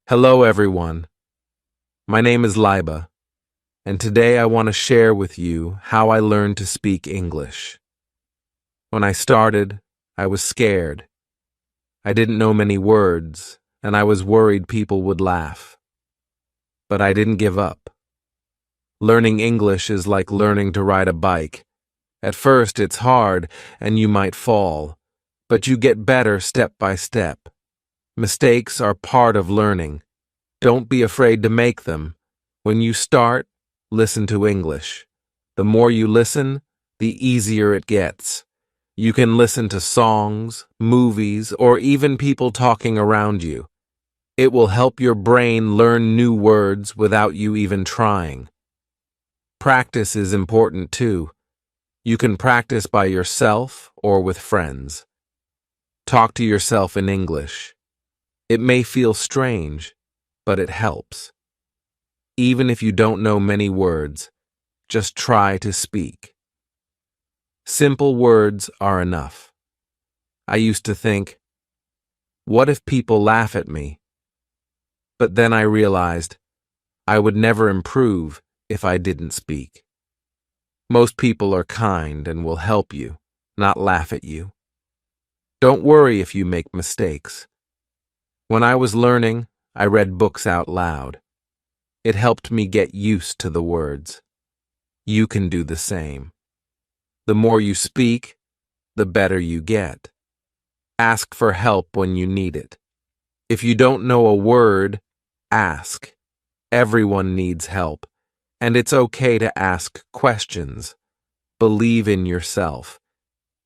Hello, everyone. My name is Liba, and today I want to share with you how I learned to speak English. When I started, I was scared. I didn't know many words, and I was worried people would laugh. But I didn't give up. Learning English is like learning to ride a bike. At first, it's hard, and you might fall, but you get better step by step. Mistakes are part of learning. Don't be afraid to make them. When you start, listen to English. The more you listen, the easier it gets. You can listen to songs, movies, or even people talking around you. It will help your brain learn new words without you even trying. Practice is important too. You can practice by yourself or with friends. Talk to yourself in English. It may feel strange, but it helps. Even if you don't know many words, just try to speak. Simple words are enough. I used to think, what if people laugh at me? But then I realized I would never improve if I didn't speak. Most people are kind and will help you, not laugh at you. Don't worry if you make mistakes. When I was learning, I read books out loud. It helped me get used to the words. You can do the same. The more you speak, the better you get. Ask for help when you need it. If you don't know a word, ask. Everyone needs help, and it's okay to ask questions. Believe in yourself.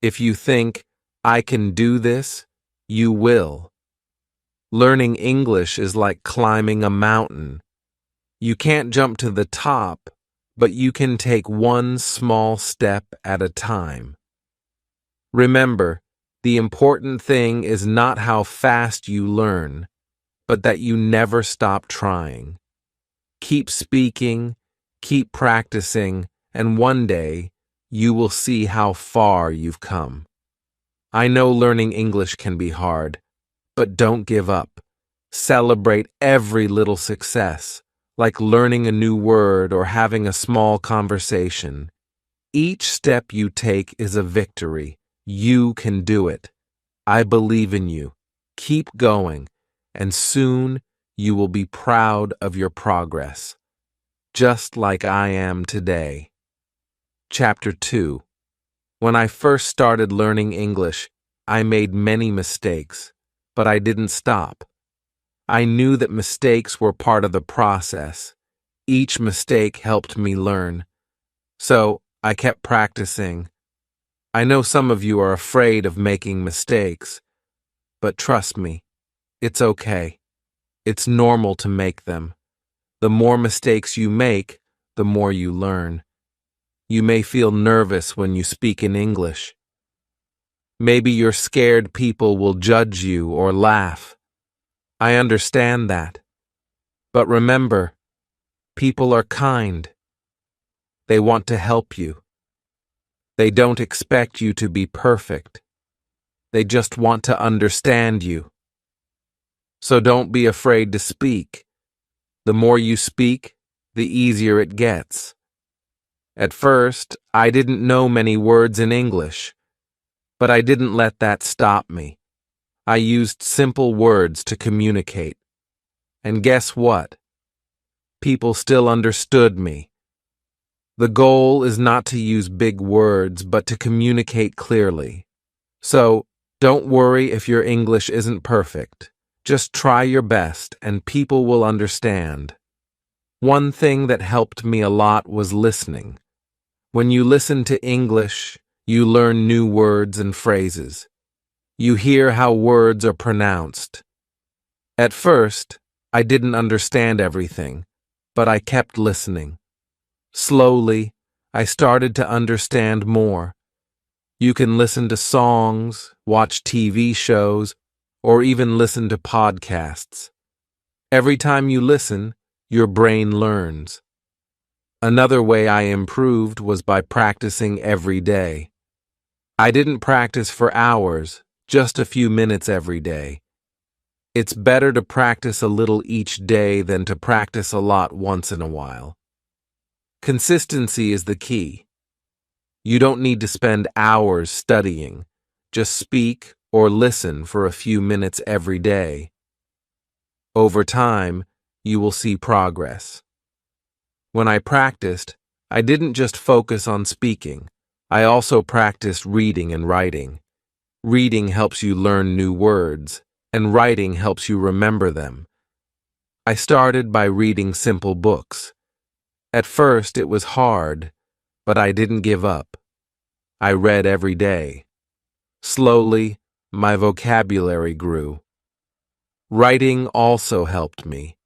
If you think, I can do this, you will. Learning English is like climbing a mountain. You can't jump to the top, but you can take one small step at a time. Remember, the important thing is not how fast you learn, but that you never stop trying. Keep speaking, keep practicing, and one day you will see how far you've come. I know learning English can be hard, but don't give up. Celebrate every little success, like learning a new word or having a small conversation. Each step you take is a victory. You can do it. I believe in you. Keep going, and soon you will be proud of your progress, just like I am today. Chapter 2. When I first started learning English, I made many mistakes, but I didn't stop. I knew that mistakes were part of the process. Each mistake helped me learn. So I kept practicing. I know some of you are afraid of making mistakes, but trust me, it's okay. It's normal to make them. The more mistakes you make, the more you learn. You may feel nervous when you speak in English. Maybe you're scared people will judge you or laugh. I understand that. But remember, people are kind. They want to help you. They don't expect you to be perfect. They just want to understand you. So don't be afraid to speak. The more you speak, the easier it gets. At first, I didn't know many words in English, but I didn't let that stop me. I used simple words to communicate. And guess what? People still understood me. The goal is not to use big words, but to communicate clearly. So, don't worry if your English isn't perfect. Just try your best, and people will understand. One thing that helped me a lot was listening. When you listen to English, you learn new words and phrases. You hear how words are pronounced. At first, I didn't understand everything, but I kept listening. Slowly, I started to understand more. You can listen to songs, watch TV shows, or even listen to podcasts. Every time you listen, your brain learns. Another way I improved was by practicing every day. I didn't practice for hours, just a few minutes every day. It's better to practice a little each day than to practice a lot once in a while. Consistency is the key. You don't need to spend hours studying. Just speak or listen for a few minutes every day. Over time, you will see progress. When I practiced, I didn't just focus on speaking. I also practiced reading and writing. Reading helps you learn new words, and writing helps you remember them. I started by reading simple books. At first, it was hard, but I didn't give up. I read every day. Slowly, my vocabulary grew. Writing also helped me.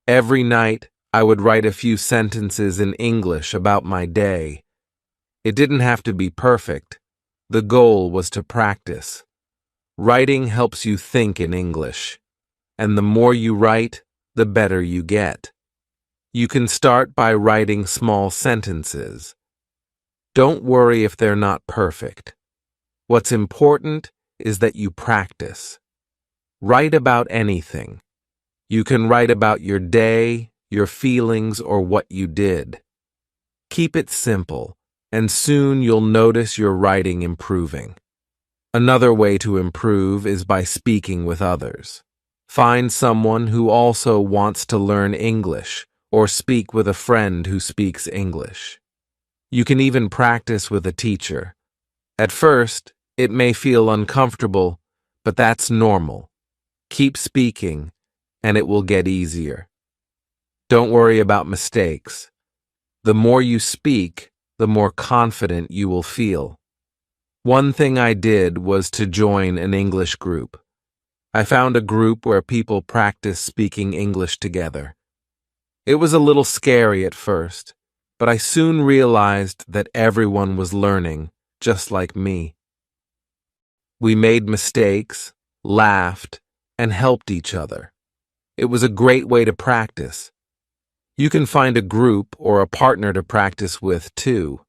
Every night, I would write a few sentences in English about my day. It didn't have to be perfect. The goal was to practice. Writing helps you think in English, and the more you write, the better you get. You can start by writing small sentences. Don't worry if they're not perfect. What's important is that you practice. Write about anything. You can write about your day, your feelings, or what you did. Keep it simple, and soon you'll notice your writing improving. Another way to improve is by speaking with others. Find someone who also wants to learn English, or speak with a friend who speaks English. You can even practice with a teacher. At first, it may feel uncomfortable, but that's normal. Keep speaking, and it will get easier. Don't worry about mistakes. The more you speak, the more confident you will feel. One thing I did was to join an English group. I found a group where people practice speaking English together. It was a little scary at first, but I soon realized that everyone was learning, just like me. We made mistakes, laughed, and helped each other. It was a great way to practice. You can find a group or a partner to practice with, too.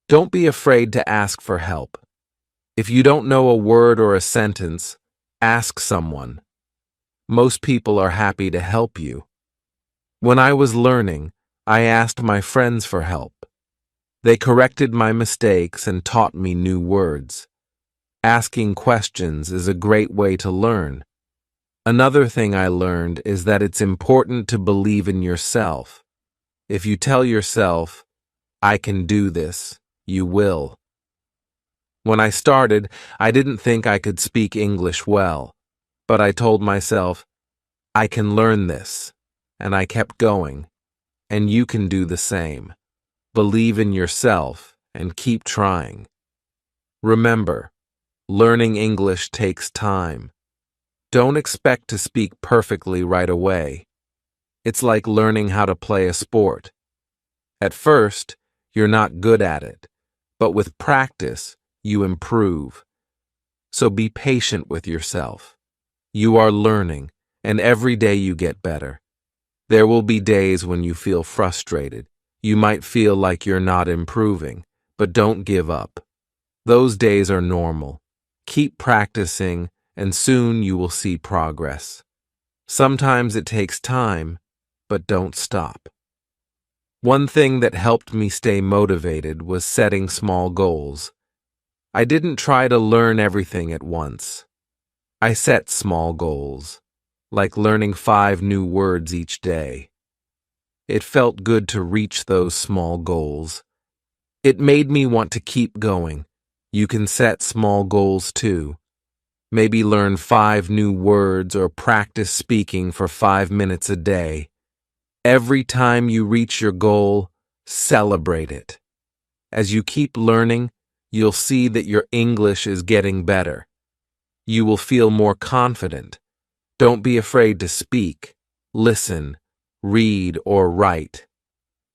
Don't be afraid to ask for help. If you don't know a word or a sentence, ask someone. Most people are happy to help you. When I was learning, I asked my friends for help. They corrected my mistakes and taught me new words. Asking questions is a great way to learn. Another thing I learned is that it's important to believe in yourself. If you tell yourself, "I can do this," you will. When I started, I didn't think I could speak English well, but I told myself, "I can learn this," and I kept going. And you can do the same. Believe in yourself and keep trying. Remember, learning English takes time. Don't expect to speak perfectly right away. It's like learning how to play a sport. At first, you're not good at it, but with practice, you improve. So be patient with yourself. You are learning, and every day you get better. There will be days when you feel frustrated. You might feel like you're not improving, but don't give up. Those days are normal. Keep practicing, and soon you will see progress. Sometimes it takes time, but don't stop. One thing that helped me stay motivated was setting small goals. I didn't try to learn everything at once. I set small goals, like learning 5 new words each day. It felt good to reach those small goals. It made me want to keep going. You can set small goals too. Maybe learn 5 new words or practice speaking for 5 minutes a day. Every time you reach your goal, celebrate it. As you keep learning, you'll see that your English is getting better. You will feel more confident. Don't be afraid to speak, listen, read, or write.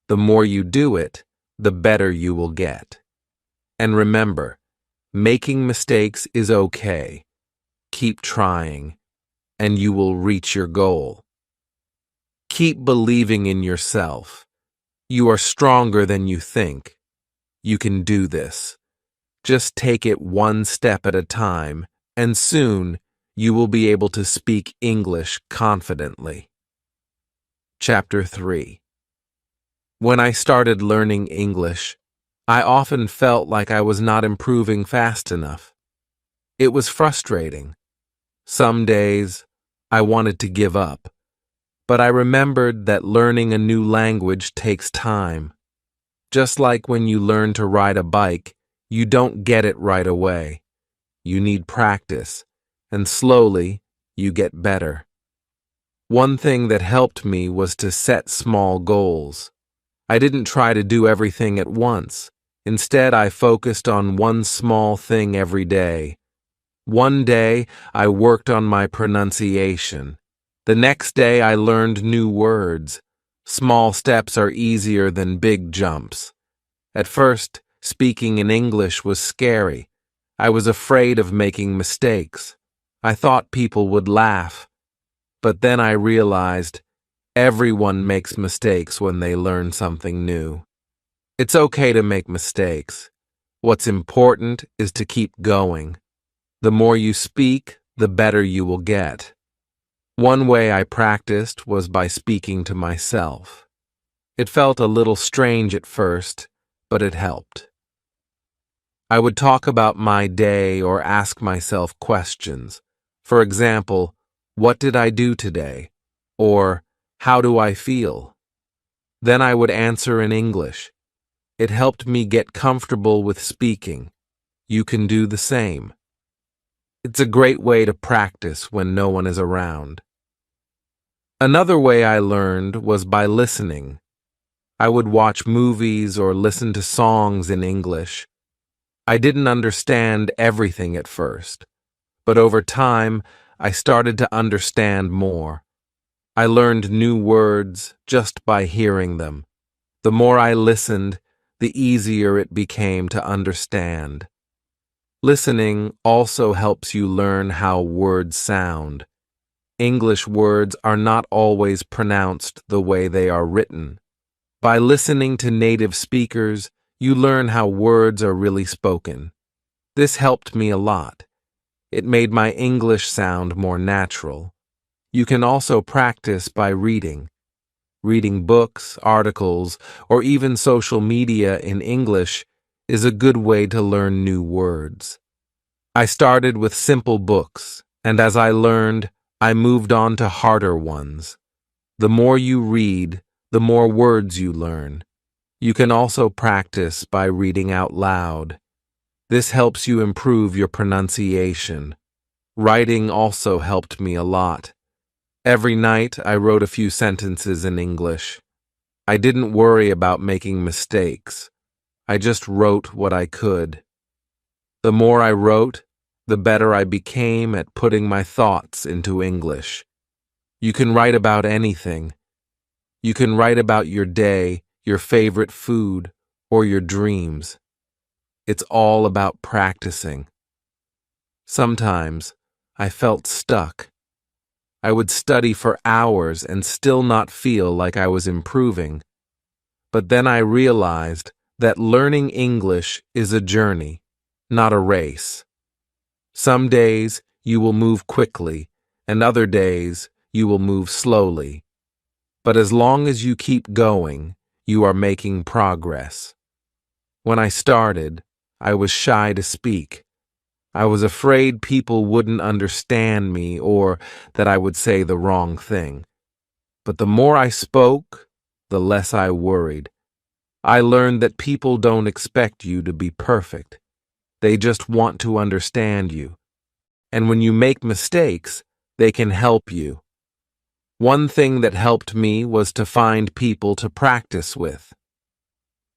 The more you do it, the better you will get. And remember, making mistakes is okay. Keep trying, and you will reach your goal. Keep believing in yourself. You are stronger than you think. You can do this. Just take it one step at a time, and soon you will be able to speak English confidently. Chapter 3. When I started learning English, I often felt like I was not improving fast enough. It was frustrating. Some days, I wanted to give up, but I remembered that learning a new language takes time. Just like when you learn to ride a bike, you don't get it right away. You need practice, and slowly, you get better. One thing that helped me was to set small goals. I didn't try to do everything at once. Instead, I focused on one small thing every day. One day, I worked on my pronunciation. The next day, I learned new words. Small steps are easier than big jumps. At first, speaking in English was scary. I was afraid of making mistakes. I thought people would laugh. But then I realized everyone makes mistakes when they learn something new. It's okay to make mistakes. What's important is to keep going. The more you speak, the better you will get. One way I practiced was by speaking to myself. It felt a little strange at first, but it helped. I would talk about my day or ask myself questions. For example, what did I do today? Or, how do I feel? Then I would answer in English. It helped me get comfortable with speaking. You can do the same. It's a great way to practice when no one is around. Another way I learned was by listening. I would watch movies or listen to songs in English. I didn't understand everything at first, but over time, I started to understand more. I learned new words just by hearing them. The more I listened, the easier it became to understand. Listening also helps you learn how words sound. English words are not always pronounced the way they are written. By listening to native speakers, you learn how words are really spoken. This helped me a lot. It made my English sound more natural. You can also practice by reading. Reading books, articles, or even social media in English is a good way to learn new words. I started with simple books, and as I learned, I moved on to harder ones. The more you read, the more words you learn. You can also practice by reading out loud. This helps you improve your pronunciation. Writing also helped me a lot. Every night, I wrote a few sentences in English. I didn't worry about making mistakes. I just wrote what I could. The more I wrote, the better I became at putting my thoughts into English. You can write about anything. You can write about your day, your favorite food, or your dreams. It's all about practicing. Sometimes, I felt stuck. I would study for hours and still not feel like I was improving. But then I realized that learning English is a journey, not a race. Some days you will move quickly, and other days you will move slowly. But as long as you keep going, you are making progress. When I started, I was shy to speak. I was afraid people wouldn't understand me or that I would say the wrong thing. But the more I spoke, the less I worried. I learned that people don't expect you to be perfect. They just want to understand you. And when you make mistakes, they can help you. One thing that helped me was to find people to practice with.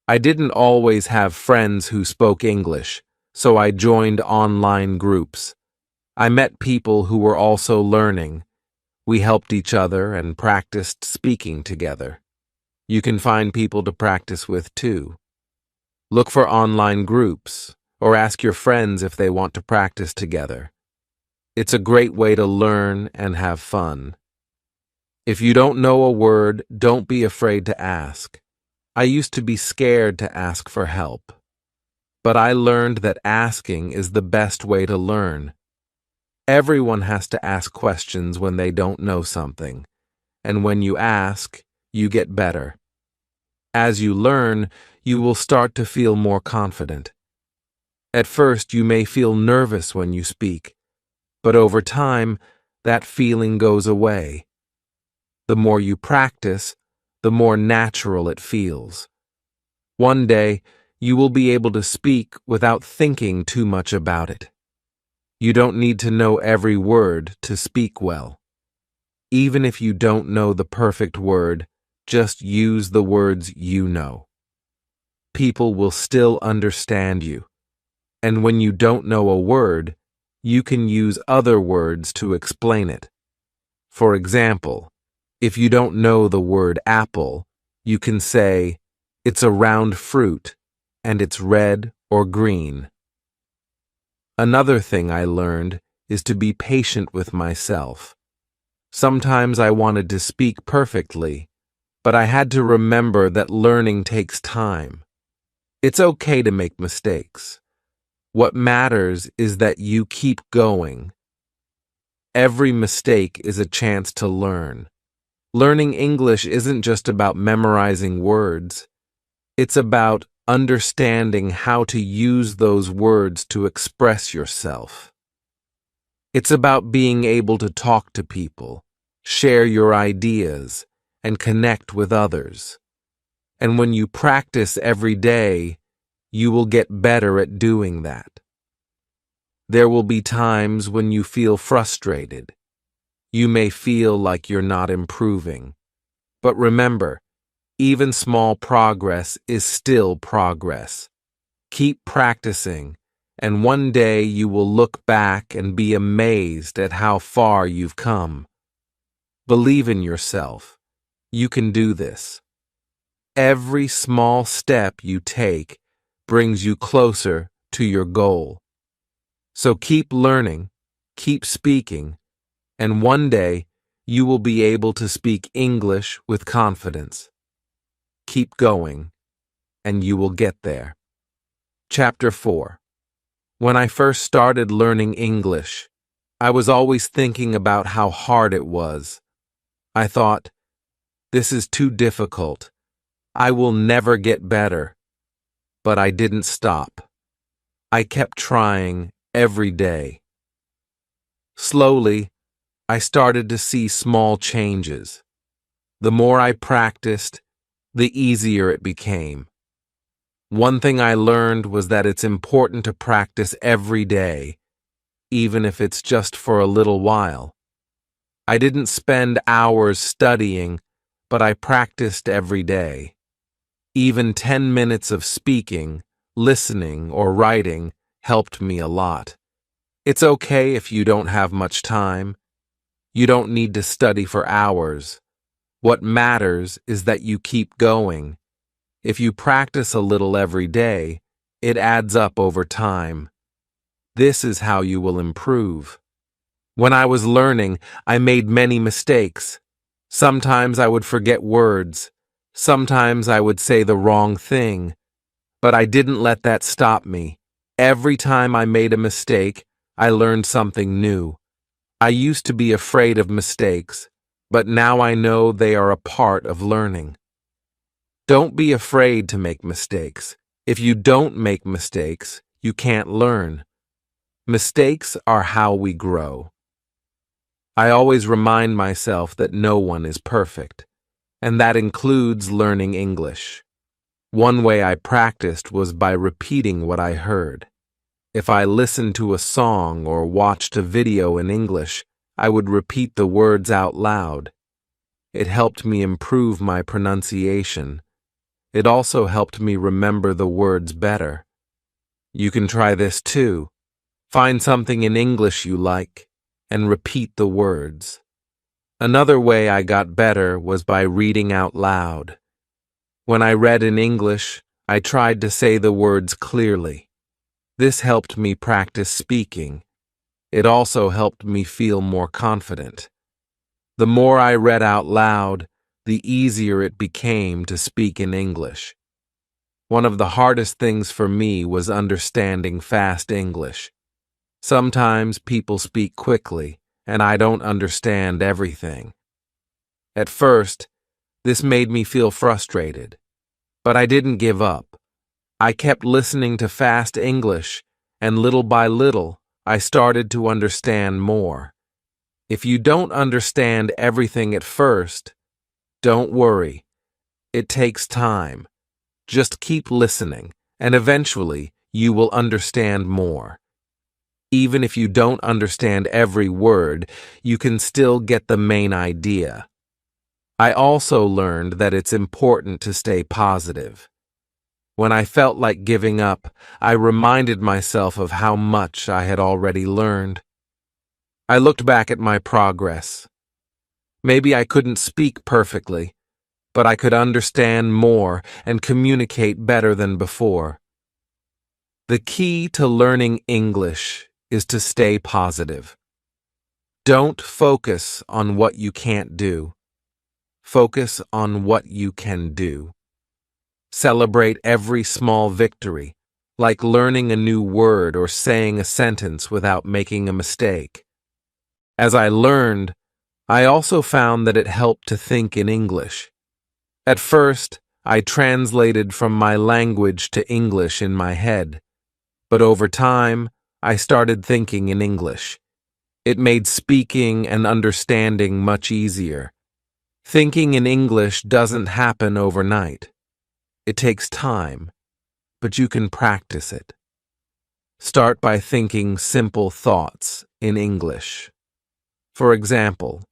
I didn't always have friends who spoke English, so I joined online groups. I met people who were also learning. We helped each other and practiced speaking together. You can find people to practice with too. Look for online groups, or ask your friends if they want to practice together. It's a great way to learn and have fun. If you don't know a word, don't be afraid to ask. I used to be scared to ask for help. But I learned that asking is the best way to learn. Everyone has to ask questions when they don't know something, and when you ask, you get better. As you learn, you will start to feel more confident. At first, you may feel nervous when you speak, but over time, that feeling goes away. The more you practice, the more natural it feels. One day, you will be able to speak without thinking too much about it. You don't need to know every word to speak well. Even if you don't know the perfect word, just use the words you know. People will still understand you. And when you don't know a word, you can use other words to explain it. For example, if you don't know the word apple, you can say, "It's a round fruit, and it's red or green." Another thing I learned is to be patient with myself. Sometimes I wanted to speak perfectly, but I had to remember that learning takes time. It's okay to make mistakes. What matters is that you keep going. Every mistake is a chance to learn. Learning English isn't just about memorizing words. It's about understanding how to use those words to express yourself. It's about being able to talk to people, share your ideas, and connect with others. And when you practice every day, you will get better at doing that. There will be times when you feel frustrated. You may feel like you're not improving. But remember, even small progress is still progress. Keep practicing, and one day you will look back and be amazed at how far you've come. Believe in yourself. You can do this. Every small step you take brings you closer to your goal. So keep learning, keep speaking, and one day you will be able to speak English with confidence. Keep going, and you will get there. Chapter 4. When I first started learning English, I was always thinking about how hard it was. I thought, this is too difficult. I will never get better. But I didn't stop. I kept trying every day. Slowly, I started to see small changes. The more I practiced, the easier it became. One thing I learned was that it's important to practice every day, even if it's just for a little while. I didn't spend hours studying, but I practiced every day. Even 10 minutes of speaking, listening, or writing helped me a lot. It's okay if you don't have much time. You don't need to study for hours. What matters is that you keep going. If you practice a little every day, it adds up over time. This is how you will improve. When I was learning, I made many mistakes. Sometimes I would forget words. Sometimes I would say the wrong thing. But I didn't let that stop me. Every time I made a mistake, I learned something new. I used to be afraid of mistakes, but now I know they are a part of learning. Don't be afraid to make mistakes. If you don't make mistakes, you can't learn. Mistakes are how we grow. I always remind myself that no one is perfect, and that includes learning English. One way I practiced was by repeating what I heard. If I listened to a song or watched a video in English, I would repeat the words out loud. It helped me improve my pronunciation. It also helped me remember the words better. You can try this too. Find something in English you like and repeat the words. Another way I got better was by reading out loud. When I read in English, I tried to say the words clearly. This helped me practice speaking. It also helped me feel more confident. The more I read out loud, the easier it became to speak in English. One of the hardest things for me was understanding fast English. Sometimes people speak quickly, and I don't understand everything. At first, this made me feel frustrated, but I didn't give up. I kept listening to fast English, and little by little, I started to understand more. If you don't understand everything at first, don't worry. It takes time. Just keep listening, and eventually you will understand more. Even if you don't understand every word, you can still get the main idea. I also learned that it's important to stay positive. When I felt like giving up, I reminded myself of how much I had already learned. I looked back at my progress. Maybe I couldn't speak perfectly, but I could understand more and communicate better than before. The key to learning English is to stay positive. Don't focus on what you can't do. Focus on what you can do. Celebrate every small victory, like learning a new word or saying a sentence without making a mistake. As I learned, I also found that it helped to think in English. At first, I translated from my language to English in my head, but over time, I started thinking in English. It made speaking and understanding much easier. Thinking in English doesn't happen overnight. It takes time, but you can practice it. Start by thinking simple thoughts in English. For example,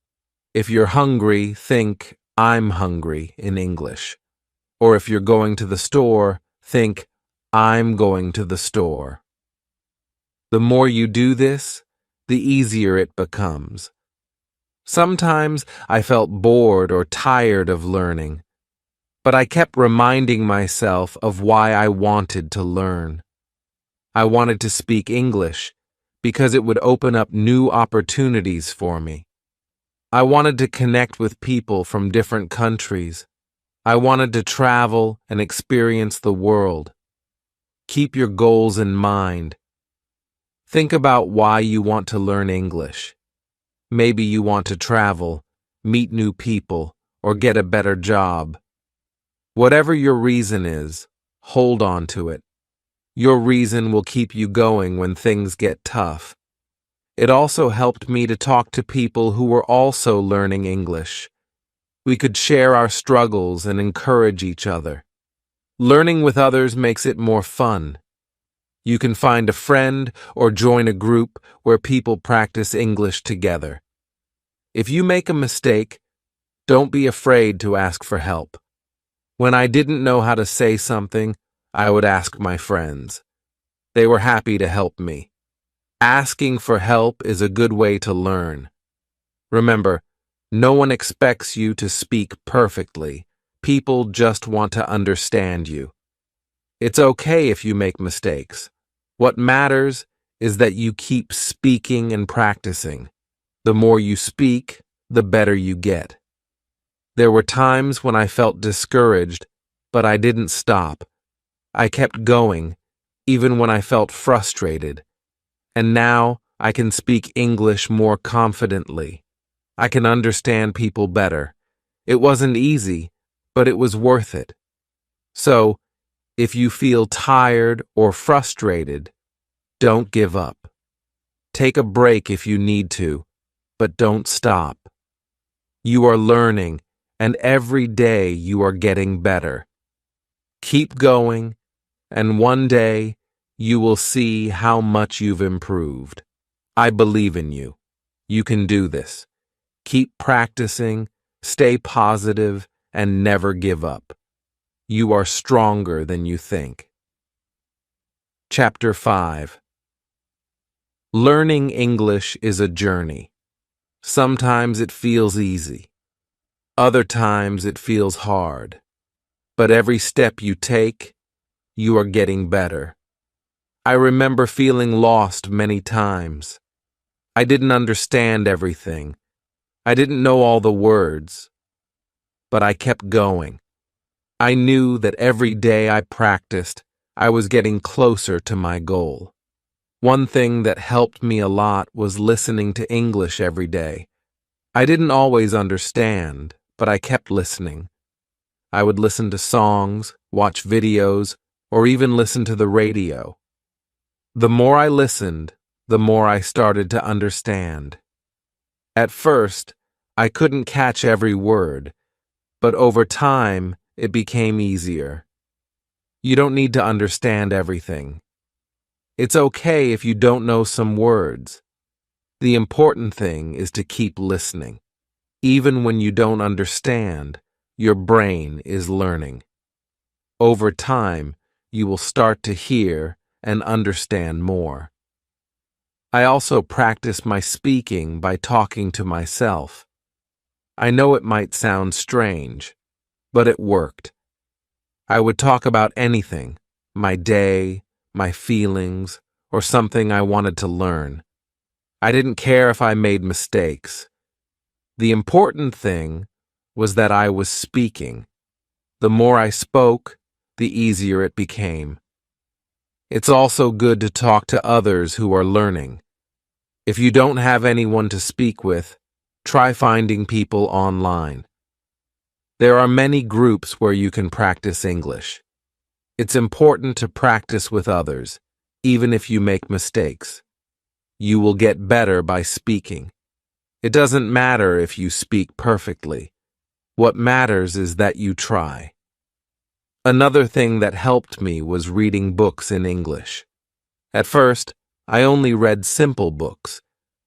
if you're hungry, think, "I'm hungry" in English. Or if you're going to the store, think, "I'm going to the store." The more you do this, the easier it becomes. Sometimes I felt bored or tired of learning, but I kept reminding myself of why I wanted to learn. I wanted to speak English because it would open up new opportunities for me. I wanted to connect with people from different countries. I wanted to travel and experience the world. Keep your goals in mind. Think about why you want to learn English. Maybe you want to travel, meet new people, or get a better job. Whatever your reason is, hold on to it. Your reason will keep you going when things get tough. It also helped me to talk to people who were also learning English. We could share our struggles and encourage each other. Learning with others makes it more fun. You can find a friend or join a group where people practice English together. If you make a mistake, don't be afraid to ask for help. When I didn't know how to say something, I would ask my friends. They were happy to help me. Asking for help is a good way to learn. Remember, no one expects you to speak perfectly. People just want to understand you. It's okay if you make mistakes. What matters is that you keep speaking and practicing. The more you speak, the better you get. There were times when I felt discouraged, but I didn't stop. I kept going, even when I felt frustrated. And now I can speak English more confidently. I can understand people better. It wasn't easy, but it was worth it. So, if you feel tired or frustrated, don't give up. Take a break if you need to, but don't stop. You are learning, and every day you are getting better. Keep going, and one day you will see how much you've improved. I believe in you. You can do this. Keep practicing, stay positive, and never give up. You are stronger than you think. Chapter 5. Learning English is a journey. Sometimes it feels easy. Other times it feels hard. But every step you take, you are getting better. I remember feeling lost many times. I didn't understand everything. I didn't know all the words. But I kept going. I knew that every day I practiced, I was getting closer to my goal. One thing that helped me a lot was listening to English every day. I didn't always understand, but I kept listening. I would listen to songs, watch videos, or even listen to the radio. The more I listened, the more I started to understand. At first, I couldn't catch every word, but over time, it became easier. You don't need to understand everything. It's okay if you don't know some words. The important thing is to keep listening. Even when you don't understand, your brain is learning. Over time, you will start to hear and understand more. I also practice my speaking by talking to myself. I know it might sound strange, but it worked. I would talk about anything, my day, my feelings, or something I wanted to learn. I didn't care if I made mistakes. The important thing was that I was speaking. The more I spoke, the easier it became. It's also good to talk to others who are learning. If you don't have anyone to speak with, try finding people online. There are many groups where you can practice English. It's important to practice with others, even if you make mistakes. You will get better by speaking. It doesn't matter if you speak perfectly. What matters is that you try. Another thing that helped me was reading books in English. At first, I only read simple books,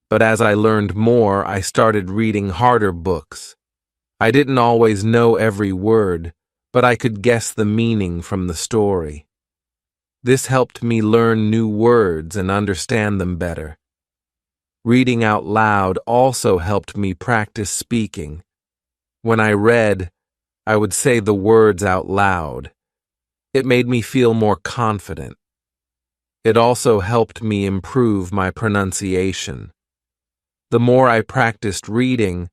but as I learned more, I started reading harder books. I didn't always know every word, but I could guess the meaning from the story. This helped me learn new words and understand them better. Reading out loud also helped me practice speaking. When I read, I would say the words out loud. It made me feel more confident. It also helped me improve my pronunciation. The more I practiced reading,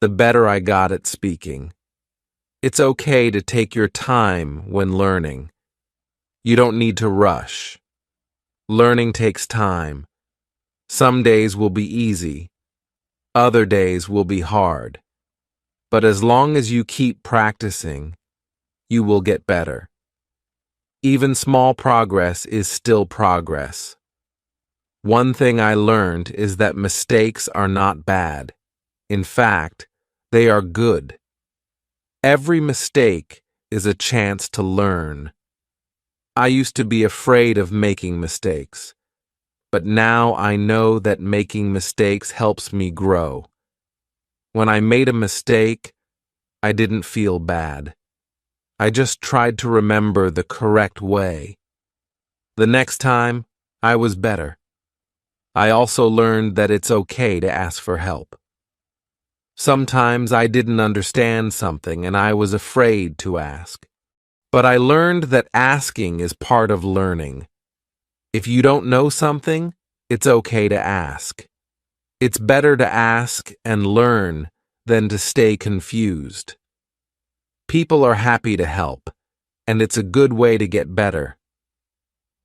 the better I got at speaking. It's okay to take your time when learning. You don't need to rush. Learning takes time. Some days will be easy. Other days will be hard. But as long as you keep practicing, you will get better. Even small progress is still progress. One thing I learned is that mistakes are not bad. In fact, they are good. Every mistake is a chance to learn. I used to be afraid of making mistakes, but now I know that making mistakes helps me grow. When I made a mistake, I didn't feel bad. I just tried to remember the correct way. The next time, I was better. I also learned that it's okay to ask for help. Sometimes I didn't understand something and I was afraid to ask. But I learned that asking is part of learning. If you don't know something, it's okay to ask. It's better to ask and learn than to stay confused. People are happy to help, and it's a good way to get better.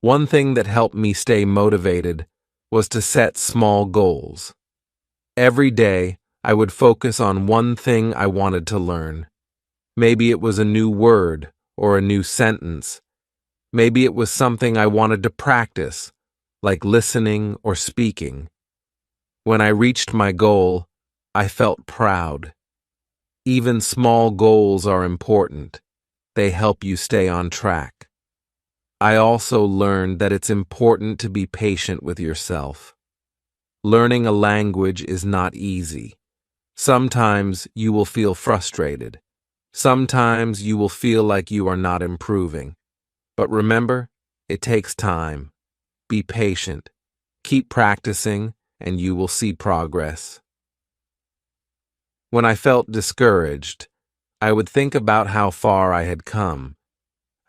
One thing that helped me stay motivated was to set small goals. Every day, I would focus on one thing I wanted to learn. Maybe it was a new word or a new sentence. Maybe it was something I wanted to practice, like listening or speaking. When I reached my goal, I felt proud. Even small goals are important. They help you stay on track. I also learned that it's important to be patient with yourself. Learning a language is not easy. Sometimes you will feel frustrated. Sometimes you will feel like you are not improving. But remember, it takes time. Be patient. Keep practicing, and you will see progress. When I felt discouraged, I would think about how far I had come.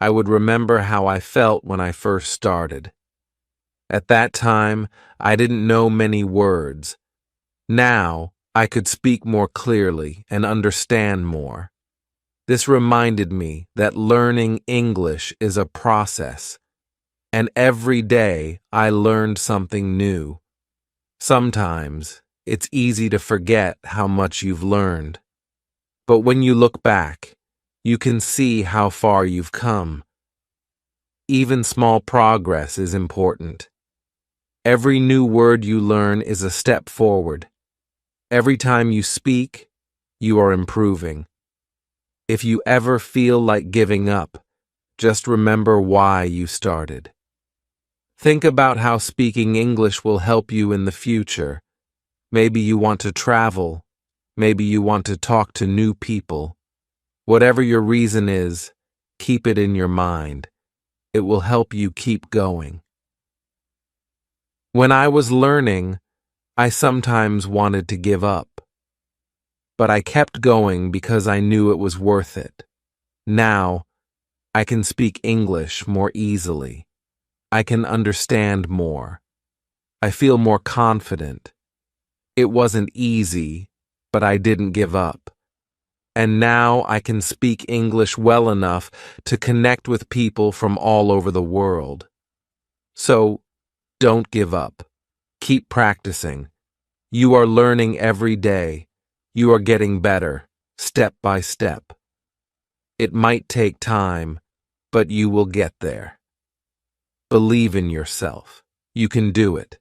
I would remember how I felt when I first started. At that time, I didn't know many words. Now, I could speak more clearly and understand more. This reminded me that learning English is a process. And every day I learned something new. Sometimes it's easy to forget how much you've learned. But when you look back, you can see how far you've come. Even small progress is important. Every new word you learn is a step forward. Every time you speak, you are improving. If you ever feel like giving up, just remember why you started. Think about how speaking English will help you in the future. Maybe you want to travel. Maybe you want to talk to new people. Whatever your reason is, keep it in your mind. It will help you keep going. When I was learning, I sometimes wanted to give up. But I kept going because I knew it was worth it. Now, I can speak English more easily. I can understand more. I feel more confident. It wasn't easy, but I didn't give up. And now I can speak English well enough to connect with people from all over the world. So, don't give up. Keep practicing. You are learning every day. You are getting better, step by step. It might take time, but you will get there. Believe in yourself. You can do it.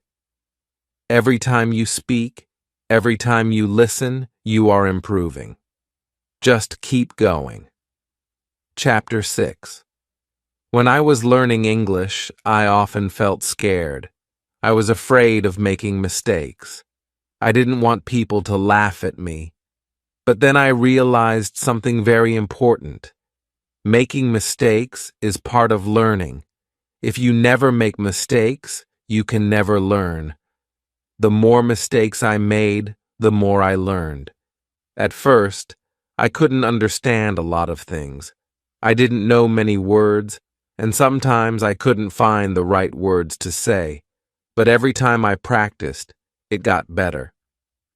Every time you speak, every time you listen, you are improving. Just keep going. Chapter 6. When I was learning English, I often felt scared. I was afraid of making mistakes. I didn't want people to laugh at me. But then I realized something very important. Making mistakes is part of learning. If you never make mistakes, you can never learn. The more mistakes I made, the more I learned. At first, I couldn't understand a lot of things. I didn't know many words, and sometimes I couldn't find the right words to say. But every time I practiced, it got better.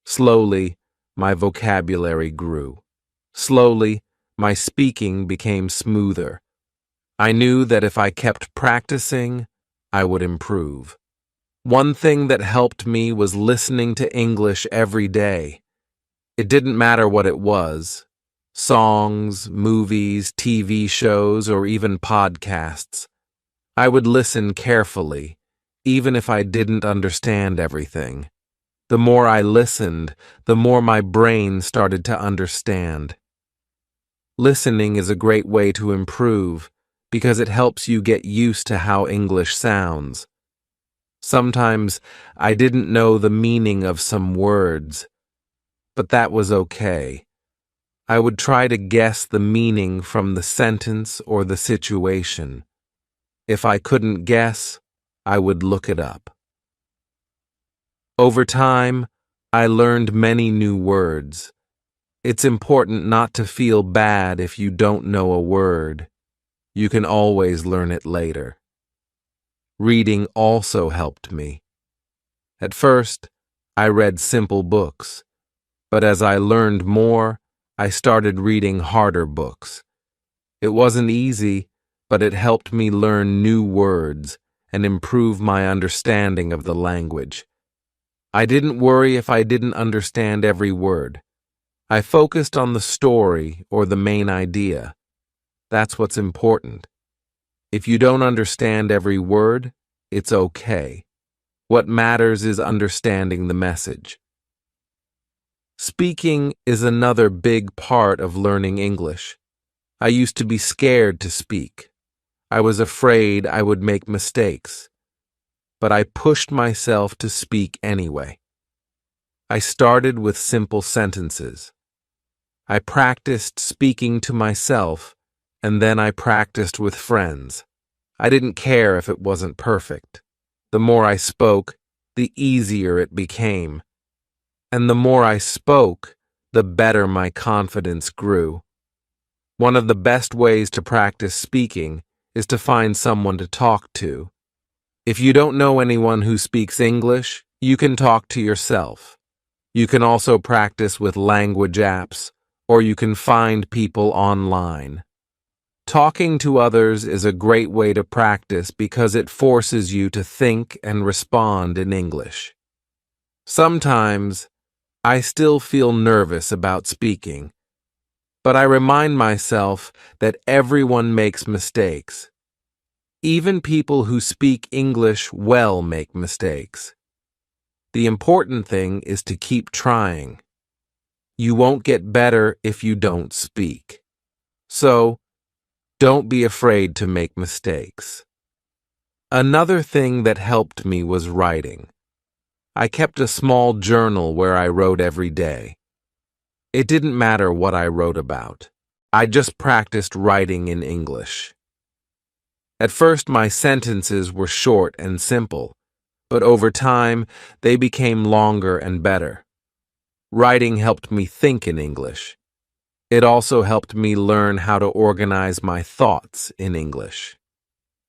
Slowly, my vocabulary grew. Slowly, my speaking became smoother. I knew that if I kept practicing, I would improve. One thing that helped me was listening to English every day. It didn't matter what it was: songs, movies, TV shows, or even podcasts. I would listen carefully, even if I didn't understand everything. The more I listened, the more my brain started to understand. Listening is a great way to improve because it helps you get used to how English sounds. Sometimes I didn't know the meaning of some words, but that was okay. I would try to guess the meaning from the sentence or the situation. If I couldn't guess, I would look it up. Over time, I learned many new words. It's important not to feel bad if you don't know a word. You can always learn it later. Reading also helped me. At first, I read simple books, but as I learned more, I started reading harder books. It wasn't easy, but it helped me learn new words and improve my understanding of the language. I didn't worry if I didn't understand every word. I focused on the story or the main idea. That's what's important. If you don't understand every word, it's okay. What matters is understanding the message. Speaking is another big part of learning English. I used to be scared to speak. I was afraid I would make mistakes. But I pushed myself to speak anyway. I started with simple sentences. I practiced speaking to myself, and then I practiced with friends. I didn't care if it wasn't perfect. The more I spoke, the easier it became. And the more I spoke, the better my confidence grew. One of the best ways to practice speaking is to find someone to talk to. If you don't know anyone who speaks English, you can talk to yourself. You can also practice with language apps, or you can find people online. Talking to others is a great way to practice because it forces you to think and respond in English. Sometimes, I still feel nervous about speaking, but I remind myself that everyone makes mistakes. Even people who speak English well make mistakes. The important thing is to keep trying. You won't get better if you don't speak. So, don't be afraid to make mistakes. Another thing that helped me was writing. I kept a small journal where I wrote every day. It didn't matter what I wrote about. I just practiced writing in English. At first, my sentences were short and simple, but over time, they became longer and better. Writing helped me think in English. It also helped me learn how to organize my thoughts in English.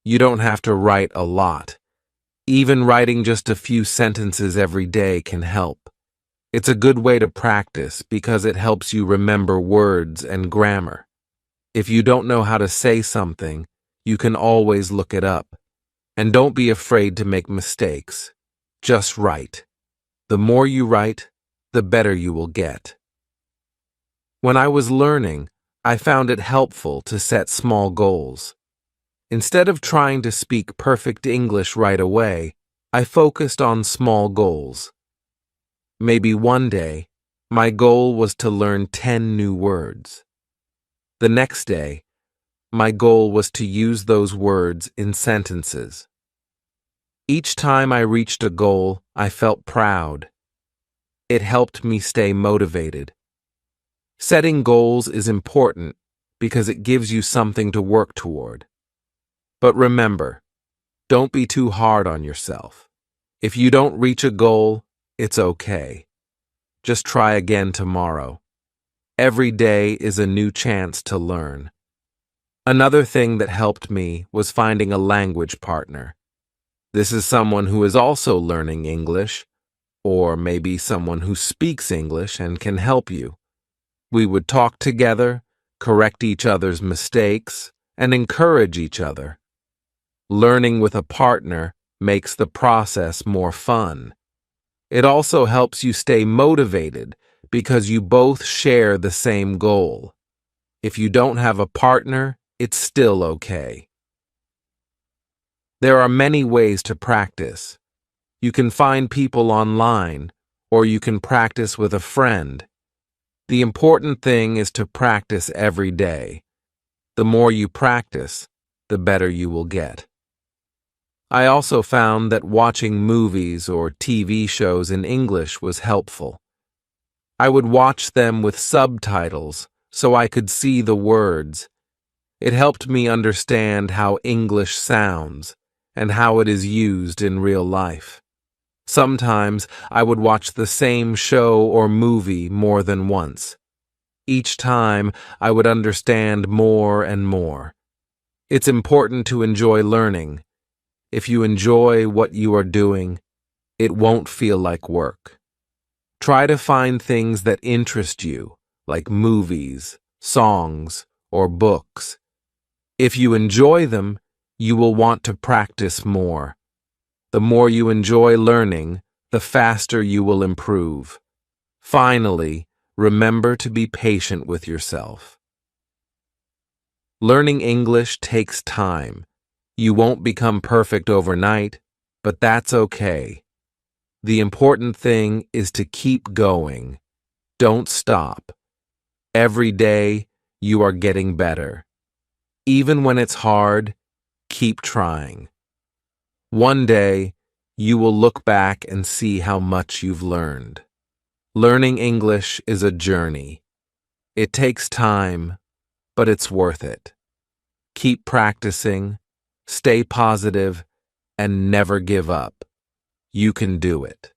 You don't have to write a lot. Even writing just a few sentences every day can help. It's a good way to practice because it helps you remember words and grammar. If you don't know how to say something, you can always look it up. And don't be afraid to make mistakes. Just write. The more you write, the better you will get. When I was learning, I found it helpful to set small goals. Instead of trying to speak perfect English right away, I focused on small goals. Maybe one day, my goal was to learn 10 new words. The next day, my goal was to use those words in sentences. Each time I reached a goal, I felt proud. It helped me stay motivated. Setting goals is important because it gives you something to work toward. But remember, don't be too hard on yourself. If you don't reach a goal, it's okay. Just try again tomorrow. Every day is a new chance to learn. Another thing that helped me was finding a language partner. This is someone who is also learning English, or maybe someone who speaks English and can help you. We would talk together, correct each other's mistakes, and encourage each other. Learning with a partner makes the process more fun. It also helps you stay motivated because you both share the same goal. If you don't have a partner, it's still okay. There are many ways to practice. You can find people online, or you can practice with a friend. The important thing is to practice every day. The more you practice, the better you will get. I also found that watching movies or TV shows in English was helpful. I would watch them with subtitles so I could see the words. It helped me understand how English sounds and how it is used in real life. Sometimes I would watch the same show or movie more than once. Each time I would understand more and more. It's important to enjoy learning. If you enjoy what you are doing, it won't feel like work. Try to find things that interest you, like movies, songs, or books. If you enjoy them, you will want to practice more. The more you enjoy learning, the faster you will improve. Finally, remember to be patient with yourself. Learning English takes time. You won't become perfect overnight, but that's okay. The important thing is to keep going. Don't stop. Every day, you are getting better. Even when it's hard, keep trying. One day, you will look back and see how much you've learned. Learning English is a journey. It takes time, but it's worth it. Keep practicing, stay positive, and never give up. You can do it.